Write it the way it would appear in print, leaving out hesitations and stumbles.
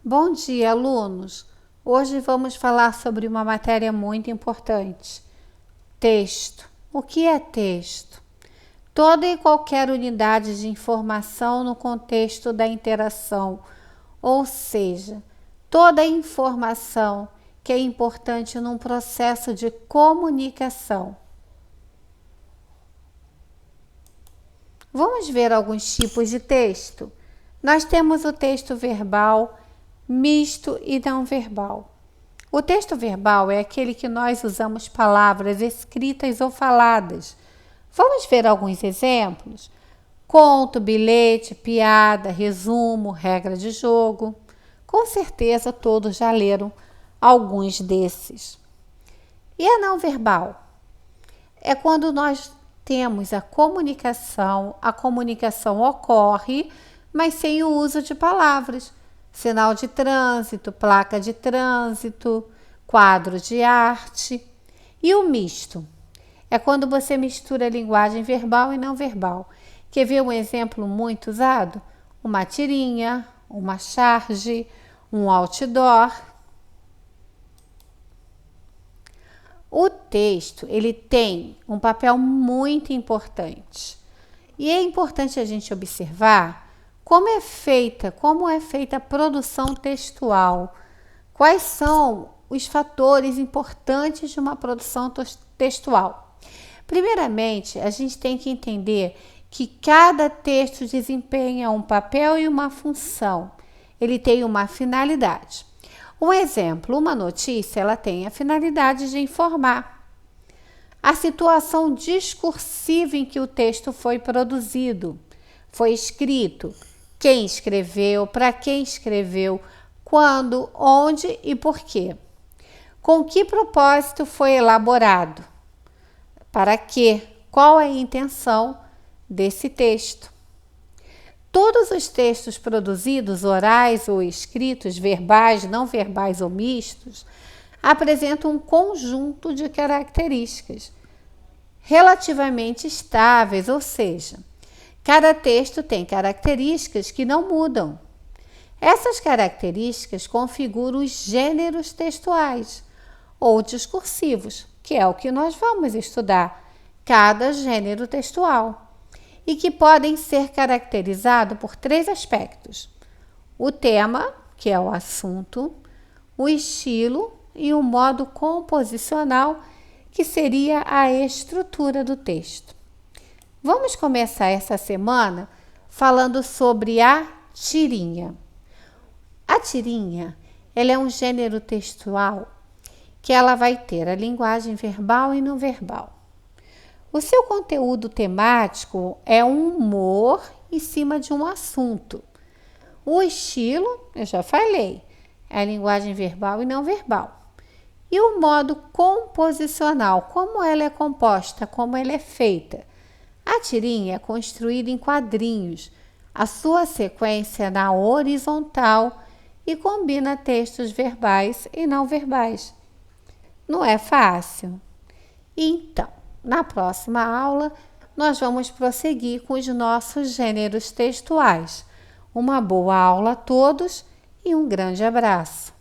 Bom dia, alunos! Hoje vamos falar sobre uma matéria muito importante: texto. O que é texto? Toda e qualquer unidade de informação no contexto da interação, ou seja, toda informação que é importante num processo de comunicação. Vamos ver alguns tipos de texto. Nós temos o texto verbal, misto e não verbal. O texto verbal é aquele que nós usamos palavras escritas ou faladas. Vamos ver alguns exemplos? Conto, bilhete, piada, resumo, regra de jogo. Com certeza todos já leram alguns desses. E a não verbal? É quando nós temos a comunicação ocorre, mas sem o uso de palavras. Sinal de trânsito, placa de trânsito, quadro de arte. E o misto? É quando você mistura a linguagem verbal e não verbal. Quer ver um exemplo muito usado? Uma tirinha, uma charge, um outdoor. O texto, ele tem um papel muito importante. E é importante a gente observar como é feita a produção textual. Quais são os fatores importantes de uma produção textual? Primeiramente, a gente tem que entender que cada texto desempenha um papel e uma função. Ele tem uma finalidade. Um exemplo, uma notícia, ela tem a finalidade de informar. A situação discursiva em que o texto foi produzido, foi escrito, quem escreveu, para quem escreveu, quando, onde e por quê. Com que propósito foi elaborado? Para quê? Qual é a intenção desse texto? Todos os textos produzidos, orais ou escritos, verbais, não verbais ou mistos, apresentam um conjunto de características relativamente estáveis, ou seja, cada texto tem características que não mudam. Essas características configuram os gêneros textuais ou discursivos, que é o que nós vamos estudar, cada gênero textual, e que podem ser caracterizados por três aspectos: o tema, que é o assunto, o estilo e o modo composicional, que seria a estrutura do texto. Vamos começar essa semana falando sobre a tirinha. A tirinha, ela é um gênero textual que ela vai ter a linguagem verbal e não verbal. O seu conteúdo temático é um humor em cima de um assunto. O estilo, eu já falei, é a linguagem verbal e não verbal. E o modo composicional, como ela é composta, como ela é feita. A tirinha é construída em quadrinhos, a sua sequência na horizontal e combina textos verbais e não verbais. Não é fácil? Então, na próxima aula, nós vamos prosseguir com os nossos gêneros textuais. Uma boa aula a todos e um grande abraço!